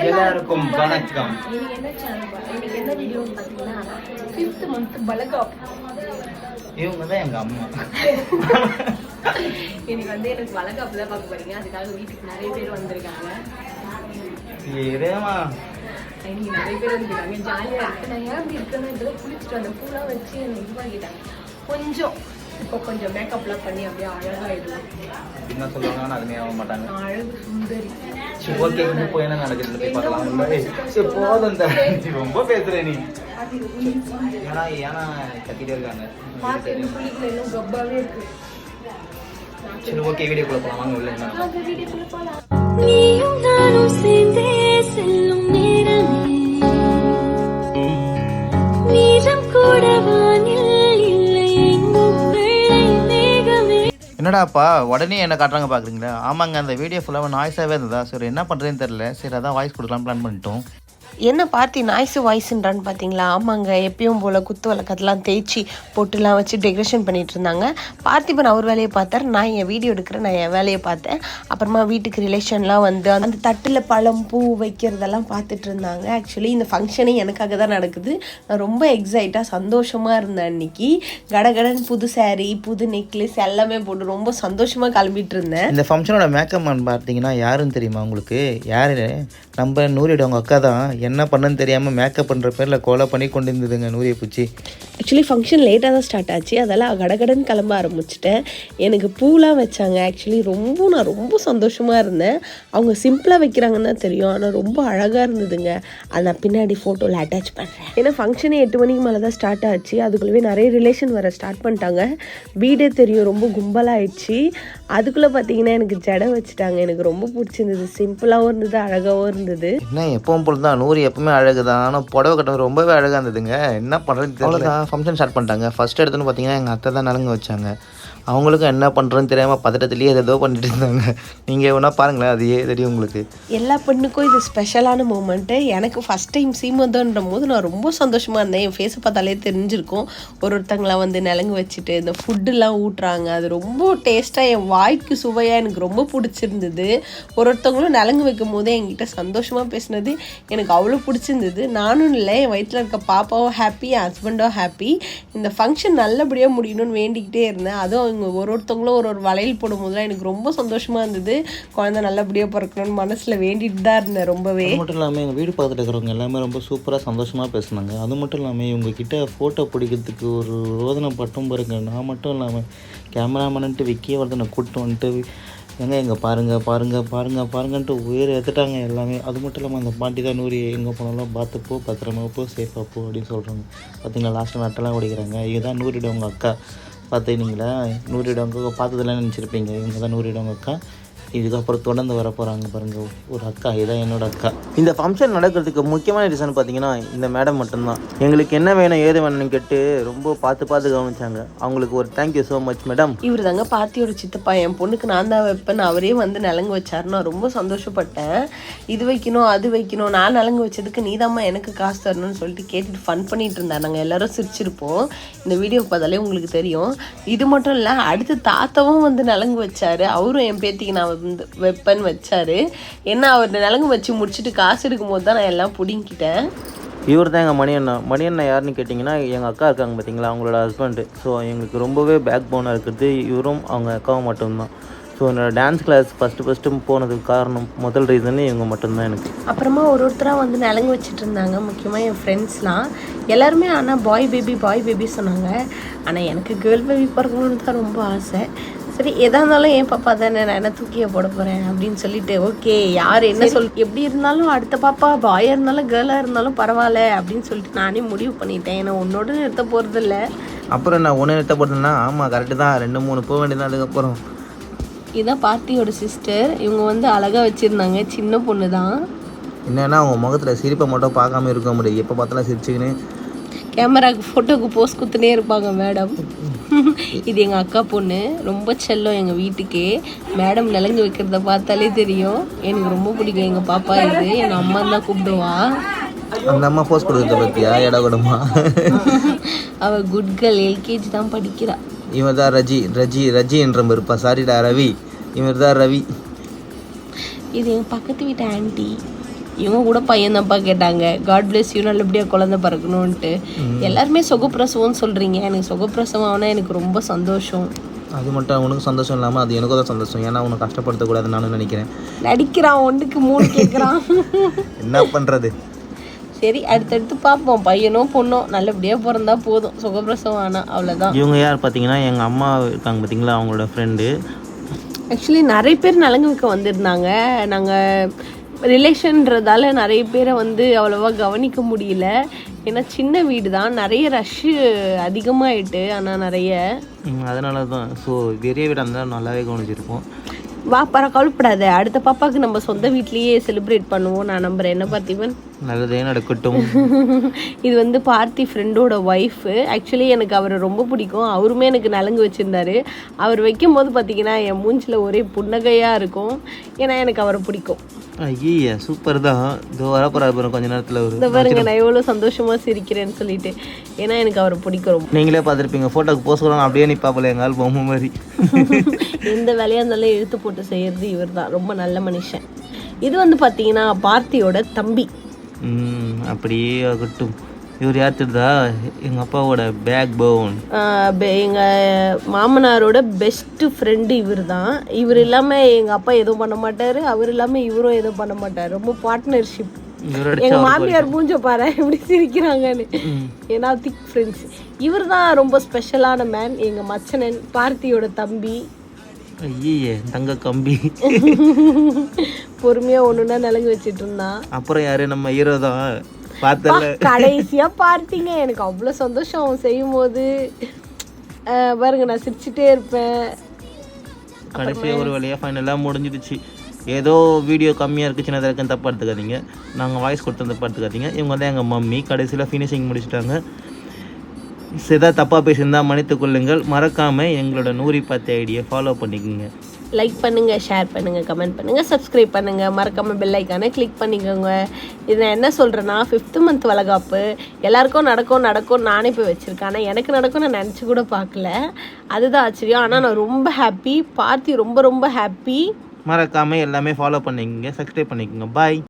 எல்லாருக்கும் வணக்கம். இன்னைக்கு என்ன வீடியோன்னு பார்த்தீங்கன்னா 5th month பலகாப். இவங்க தான் எங்க அம்மா. இன்னைக்கு வந்து எனக்கு வளகாப்புல பார்க்க போறீங்க. அதுக்காக வீட்டுக்கு நிறைய பேர் வந்திருக்காங்க. ஏமா இன்னைக்கு நிறைய பேர் வந்திருக்காங்க. ஜாலியா இருக்கு. நான் ஏன் அப்படி இருக்கேன்னா இதெல்லாம் குளிச்சுட்டு அந்த பூலாம் வச்சு என்னை இது பண்ணிட்டாங்க. கொஞ்சம் இப்போ கொஞ்சம் மேக்கப்லாம் பண்ணி அப்படியே அழகாயிடுவோம். என்ன சொல்லுவாங்க அதுமே ஆக மாட்டாங்க. அழகு சுந்தரி. ஓகே இப்போ என்ன நடக்குதுன்னு போய் பார்க்கலாம். போதும் ரொம்ப பேசுற நீ. ஏன்னா கத்திட்டே இருக்காங்க. பார்த்து என் பிள்ளைகள் எல்லாம் கப்பாவே இருக்கு. சரி ஓகே வீடியோக்குள்ள போலாம் வாங்க உள்ள. அந்த வீடியோக்குள்ள போலாம். நீயும் நானும் சேர்ந்தே செல்லும் நேரமே நீரம் கூட வானில் இல்லை எங்கும் வெள்ளை மேகமே. என்னடாப்பா உடனே என்ன காட்டுறாங்க பார்க்குறீங்களா? ஆமாங்க, அந்த வீடியோ ஃபுல்லாக நாய்ஸாகவே இருந்ததா. சரி என்ன பண்ணுறதுன்னு தெரில. சரி அதான் வாய்ஸ் கொடுக்கலாம் பிளான் பண்ணிட்டோம். என்ன பார்த்தி நாய்ஸு வாய்ஸுன்றான்னு பார்த்தீங்களா? ஆமாங்க, எப்பயும் போல் குத்து விளக்கத்தெல்லாம் தேய்ச்சி பொட்டுலாம் வச்சு டெக்கரேஷன் பண்ணிகிட்டு இருந்தாங்க. பார்த்திபன் அவர் வேலையை பார்த்தார், நான் என் வீடியோ எடுக்கிறேன், நான் என் வேலையை பார்த்தேன். அப்புறமா வீட்டுக்கு ரிலேஷன்லாம் வந்து அந்த தட்டில் பழம் பூ வைக்கிறதெல்லாம் பார்த்துட்டு இருந்தாங்க. ஆக்சுவலி இந்த ஃபங்க்ஷனே எனக்காக தான் நடக்குது. நான் ரொம்ப எக்ஸைட்டாக சந்தோஷமாக இருந்தேன். அன்றைக்கி கடகடன் புது சாரீ புது நெக்லஸ் எல்லாமே போட்டு ரொம்ப சந்தோஷமாக கிளம்பிட்டு இருந்தேன். இந்த ஃபங்க்ஷனோட மேக்கப் மேன் பார்த்தீங்கன்னா யாருன்னு தெரியுமா உங்களுக்கு? யார்? நம்ம நூறியோட அவங்க அக்கா தான். என்ன பண்ணுன்னு தெரியாமல் மேக்கப் பண்ணுற பேரில் கோலை பண்ணி கொண்டு இருந்ததுங்க நூறியை பூச்சி. ஆக்சுவலி ஃபங்க்ஷன் லேட்டாக தான் ஸ்டார்ட் ஆச்சு. அதெல்லாம் கடகடன் கிளம்ப ஆரம்பிச்சிட்டேன். எனக்கு பூலாம் வச்சாங்க. ஆக்சுவலி நான் ரொம்ப சந்தோஷமாக இருந்தேன். அவங்க சிம்பிளாக வைக்கிறாங்கன்னு தான் தெரியும், ஆனால் ரொம்ப அழகாக இருந்ததுங்க. அதை நான் பின்னாடி ஃபோட்டோவில் அட்டாச் பண்ணுறேன். ஏன்னா ஃபங்க்ஷனே 8 மணிக்கு மேலே தான் ஸ்டார்ட் ஆச்சு. அதுக்குள்ளவே நிறைய ரிலேஷன் வர ஸ்டார்ட் பண்ணிட்டாங்க. வீடே தெரியும் ரொம்ப கும்பலாகிடுச்சு. அதுக்குள்ளே பார்த்தீங்கன்னா எனக்கு ஜடை வச்சுட்டாங்க. எனக்கு ரொம்ப பிடிச்சிருந்தது. சிம்பிளாகவும் இருந்தது, அழகாகவும் இருந்தது. என்ன எப்பவும் போல் தான் நூறு எப்பவுமே அழகு தான். ஆனால் புடவை கட்ட ரொம்பவே அழகாக இருந்ததுங்க. என்ன பண்ணுறது தெரியல. ஃபங்க்ஷன் ஸ்டார்ட் பண்ணிட்டாங்க. ஃபர்ஸ்ட் எடுத்துன்னு பார்த்தீங்கன்னா எங்கள் அத்தை தான் நலங்கு வச்சாங்க. அவங்களுக்கும் என்ன பண்ணுறதுன்னு தெரியாமல் பதட்டத்துலேயே ஏதோ பண்ணிட்டு இருந்தாங்க. நீங்கள் வேணா பாருங்களேன், அதையே தெரியும் உங்களுக்கு. எல்லா பெண்ணுக்கும் இது ஸ்பெஷலான மூமெண்ட்டு. எனக்கு ஃபஸ்ட் டைம் சீமந்தன்ற போது நான் ரொம்ப சந்தோஷமாக இருந்தேன். என் ஃபேஸை பார்த்தாலே தெரிஞ்சிருக்கும். ஒருத்தங்களாம் வந்து நலங்கு வச்சுட்டு இந்த ஃபுட்டுலாம் ஊட்டுறாங்க. அது ரொம்ப டேஸ்ட்டாக என் வாய்க்கு சுவையாக எனக்கு ரொம்ப பிடிச்சிருந்தது. ஒருத்தவங்களும் நலங்கு வைக்கும் போதே என்கிட்ட சந்தோஷமாக பேசினது எனக்கு அவ்வளோ பிடிச்சிருந்தது. நானும் இல்லை, என் வயிற்றில் இருக்க பாப்பாவும் ஹாப்பி, என் ஹஸ்பண்டும் ஹாப்பி. இந்த ஃபங்க்ஷன் நல்லபடியாக முடியணும்னு வேண்டிக்கிட்டே இருந்தேன். அதுவும் அவங்க ஒருத்தவங்களும் ஒரு வளையல் போடும்போதுலாம் எனக்கு ரொம்ப சந்தோஷமாக இருந்தது. குழந்தை நல்லபடியாக பிறக்கணும்னு மனசில் வேண்டிட்டு தான் இருந்தேன் ரொம்பவே. அது மட்டும் இல்லாமல் எங்கள் வீடு பார்த்துட்டு இருக்கிறவங்க எல்லாமே ரொம்ப சூப்பராக சந்தோஷமாக பேசுனாங்க. அது மட்டும் இல்லாமல் இவங்ககிட்ட ஃபோட்டோ பிடிக்கிறதுக்கு ஒரு ரோதனை பட்டும் பாருங்க. நான் மட்டும் இல்லாமல் கேமராமேன்ட்டு விக்கிய ஒருத்தனை கூப்பிட்டு வந்துட்டு எங்கே பாருங்கன்ட்டு உயிரை எடுத்துட்டாங்க எல்லாமே. அது மட்டும் இல்லாமல் அந்த பாட்டி தான் நூறு எங்கே போனாலும் பார்த்துப்போ, பத்திரமா போ, சேஃபாக போ அப்படின்னு சொல்கிறாங்க. பார்த்தீங்களா லாஸ்ட்டில் நட்டெல்லாம் ஓடிக்கிறாங்க. இதுதான் நூறியோட அவங்க அக்கா. பார்த்துக்கிங்களா? நூறியோட அக்கா பார்த்ததெல்லாம் நினச்சிருப்பீங்க. இவங்க தான் நூறியோட அவங்க அக்கா. இதுக்கப்புறம் தொடர்ந்து வர போகிறாங்க பாருங்கள் ஒரு அக்கா. இதுதான் என்னோட அக்கா. இந்த ஃபங்க்ஷன் நடக்கிறதுக்கு முக்கியமான ரீசன் பார்த்தீங்கன்னா இந்த மேடம் மட்டும்தான். எங்களுக்கு என்ன வேணும் ஏது வேணும்னு கேட்டு ரொம்ப பார்த்து கவனிச்சாங்க. அவங்களுக்கு ஒரு தேங்க்யூ ஸோ மச் மேடம். இவர் தாங்க பார்த்தியோட சித்தப்பா. என் பொண்ணுக்கு நான் தான் வைப்பேன்னு அவரே வந்து நலங்கு வச்சாரு. நான் ரொம்ப சந்தோஷப்பட்டேன். இது வைக்கணும் அது வைக்கணும், நான் நலங்கு வச்சதுக்கு நீதாம்மா எனக்கு காசு தரணும்னு சொல்லிட்டு கேட்டுட்டு ஃபன் பண்ணிட்டு இருந்தார். நாங்கள் எல்லாரும் சிரிச்சிருப்போம். இந்த வீடியோ பார்த்தாலே உங்களுக்கு தெரியும். இது மட்டும் இல்லை, அடுத்து தாத்தாவும் வந்து நலங்கு வச்சாரு. அவரும் என் பேத்திக்கு நான் வந்து வைப்பேன்னு வச்சாரு. ஏன்னா அவர் நலங்கு வச்சு முடிச்சுட்டு காசு எடுக்கும் போது தான் நான் எல்லாம் பிடிங்கிட்டேன். இவர் தான் எங்கள் மணியண்ணா யாருன்னு கேட்டிங்கன்னா எங்கள் அக்கா இருக்காங்க பார்த்தீங்களா, அவங்களோட ஹஸ்பண்டு. ஸோ எங்களுக்கு ரொம்பவே பேக் போனாக இருக்கிறது இவரும் அவங்க அக்காவும் மட்டும்தான். ஸோ என்னோடய டான்ஸ் கிளாஸ் ஃபஸ்ட்டு போனதுக்கு காரணம் முதல் ரீசனே இவங்க மட்டும்தான் எனக்கு. அப்புறமா ஒருத்தராக வந்து நலங்கு வச்சுட்டு இருந்தாங்க. முக்கியமாக என் ஃப்ரெண்ட்ஸ்லாம் எல்லாருமே ஆனால் பாய் பேபி சொன்னாங்க. ஆனால் எனக்கு கேர்ள் பேபி பிறக்கணுன்னு தான் ரொம்ப ஆசை. சரி எதாக இருந்தாலும் என் பாப்பா தானே, நான் என்ன தூக்கிய போட போகிறேன் அப்படின்னு சொல்லிட்டு ஓகே யார் என்ன எப்படி இருந்தாலும் அடுத்த பாப்பா பாயாக இருந்தாலும் கேர்ளாக இருந்தாலும் பரவாயில்ல அப்படின்னு சொல்லிட்டு நானே முடிவு பண்ணிட்டேன். ஏன்னா உன்னோட நிறுத்த போகிறதில்ல. அப்புறம் நான் ஒன்று நிறுத்த போகிறதுன்னா ஆமாம் கரெக்டு தான், 2-3 போக வேண்டியதான். அதுக்கப்புறம் இதுதான் பார்த்தியோட சிஸ்டர். இவங்க வந்து அழகாக வச்சுருந்தாங்க. சின்ன பொண்ணு தான். என்னன்னா அவங்க முகத்தில் சிரிப்பை மட்டும் பார்க்காம இருக்க முடியாது. எப்போ பார்த்தாலும் சிரிச்சுக்கின்னு கேமராவுக்கு ஃபோட்டோவுக்கு போஸ் குத்துனே இருப்பாங்க மேடம். இது எங்கள் அக்கா பொண்ணு. ரொம்ப செல்லம் எங்கள் வீட்டுக்கே. மேடம் நலங்கு வைக்கிறத பார்த்தாலே தெரியும். எனக்கு ரொம்ப பிடிக்கும் எங்கள் பாப்பா. இது எங்கள் அம்மா தான் கூப்பிடுவா. அந்த அம்மா போஸ் கொடுக்குறத பற்றியா இட கூடமா? அவள் குட் கேர்ள், எல்கேஜி தான் படிக்கிறா. இவர் தான் ரஜி என்ற இருப்பா. சாரிடா ரவி, இவர் தான் ரவி. இது எங்கள் பக்கத்து வீட்டு ஆண்டி. இவங்க கூட பையன் தான்ப்பா கேட்டாங்க. காட் பிளெஸ் யூ, நல்லபடியாக குழந்தை பிறக்கணும்ன்ட்டு. எல்லாருமே சுகப்பிரசவம்னு சொல்கிறீங்க. எனக்கு சுகப்பிரசவம் ஆனால் எனக்கு ரொம்ப சந்தோஷம். அது மட்டும் அவனுக்கு சந்தோஷம் இல்லாமல் அது எனக்கும் தான் சந்தோஷம். ஏன்னா அவனை கஷ்டப்படுத்தக்கூடாதுன்னு நானும் நினைக்கிறேன். நடிக்கிறான், 1க்கு 3 கேட்குறான். என்ன பண்ணுறது? சரி, அடுத்தடுத்து பார்ப்போம். பையனோ பொண்ணோ நல்லபடியாக பிறந்தா போதும். சுகப்பிரசவம் ஆனால் அவ்வளோதான். இவங்க யார் பார்த்தீங்கன்னா எங்கள் அம்மா இருக்காங்க பார்த்தீங்களா, அவங்களோட ஃப்ரெண்டு. ஆக்சுவலி நிறைய பேர் நலங்கு வைக்க வந்திருந்தாங்க. நாங்கள் ரிலேஷன்றதால நிறைய பேரை வந்து அவ்வளோவா கவனிக்க முடியல. ஏன்னா சின்ன வீடு தான், நிறைய ரஷ்ஷு அதிகமாகிட்டு. ஆனால் நிறைய அதனால தான். ஸோ பெரிய வீடாக இருந்தால் நல்லாவே கவனிச்சிருப்போம். வா கவலைப்படாத, அடுத்த பாப்பாவுக்கு நம்ம சொந்த வீட்லேயே செலிப்ரேட் பண்ணுவோம். நான் நம்புறேன். என்ன பார்த்திவன்? நல்லதே நடக்கட்டும். இது வந்து பார்த்தி ஃப்ரெண்டோட ஒய்ஃபு. ஆக்சுவலி எனக்கு அவரை ரொம்ப பிடிக்கும். அவருமே எனக்கு நலங்கு வச்சுருந்தாரு. அவர் வைக்கும்போது பார்த்தீங்கன்னா என் மூஞ்சில் ஒரே புன்னகையாக இருக்கும். ஏன்னா எனக்கு அவரை பிடிக்கும். ஐயா சூப்பர் தான். இதோ வரப்போகிற கொஞ்ச நேரத்தில் இந்த பாருங்க நான் எவ்வளோ சந்தோஷமாக சிரிக்கிறேன்னு சொல்லிட்டு. ஏன்னா எனக்கு அவரை பிடிக்கும் ரொம்ப. நீங்களே பார்த்துருப்பீங்க, ஃபோட்டோக்கு போஸ்ட் பண்ணலாம் அப்படியே நிற்பாப்பில் எங்கள் ஆள் பொம்மை மாதிரி. எந்த வேலையாக இருந்தாலும் இழுத்து போட்டு செய்கிறது இவர் தான். ரொம்ப நல்ல மனுஷன். இது வந்து பார்த்தீங்கன்னா பார்த்தியோட தம்பி. அப்படியே ஆகட்டும். இவர் யார் தெரியுதா? எங்கள் அப்பாவோட பேக் போன். எங்கள் மாமனாரோட பெஸ்ட்டு ஃப்ரெண்டு இவர் தான். இவர் இல்லாமல் எங்கள் அப்பா எதுவும் பண்ண மாட்டார், அவர் இல்லாமல் இவரும் எதுவும் பண்ண மாட்டார். ரொம்ப பார்ட்னர்ஷிப். எங்கள் மாமியார் மூஞ்ச பாரு எப்படி சிரிக்கிறாங்கன்னு. ஏன்னா திக் ஃப்ரெண்ட்ஸ். இவர் தான் ரொம்ப ஸ்பெஷலான மேன். எங்கள் மச்சனன் பார்த்தியோட தம்பி. ஐயே தங்க கம்பி. பொறுமையாக ஒன்றுனா நலங்கு வச்சுட்டு இருந்தான். அப்புறம் யாரு? நம்ம ஹீரோ தான். பார்த்தல கடைசியா பார்த்தீங்க, எனக்கு அவ்வளோ சந்தோஷம் அவன் செய்யும் போது. பாருங்க நான் சிரிச்சுட்டே இருப்பேன். கடைசியாக ஒரு வழியாக ஃபைனலாக முடிஞ்சிடுச்சு. ஏதோ வீடியோ கம்மியாக இருக்குது, சின்னதாக இருக்குன்னு தப்பாக எடுத்துக்காதீங்க. நாங்கள் வாய்ஸ் கொடுத்து தப்பாக எடுத்துக்காதீங்க. இவங்க தான் எங்கள் மம்மி. கடைசியில் ஃபினிஷிங் முடிச்சுட்டாங்க. ஏதாவது தப்பாக பேசியிருந்தால் மன்னித்து கொள்ளுங்கள். மறக்காமல் எங்களோட 110 ஐடியை ஃபாலோ பண்ணிக்கோங்க. லைக் பண்ணுங்கள், ஷேர் பண்ணுங்கள், கமெண்ட் பண்ணுங்கள், சப்ஸ்கிரைப் பண்ணுங்கள். மறக்காமல் பெல் ஐக்கானை கிளிக் பண்ணிக்கோங்க. இது நான் என்ன சொல்கிறேன்னா 5th மந்த் வளகாப்பு எல்லாருக்கும் நடக்கும் நானே போய் வச்சுருக்கேன். ஆனால் எனக்கு நடக்கும் நான் நினச்சி கூட பார்க்கல. அதுதான் ஆச்சரியம். ஆனால் நான் ரொம்ப ஹாப்பி. பார்த்தி ரொம்ப ரொம்ப ஹாப்பி. மறக்காமல் எல்லாமே ஃபாலோ பண்ணிக்கோங்க, சப்ஸ்கிரைப் பண்ணிக்கோங்க. பாய்.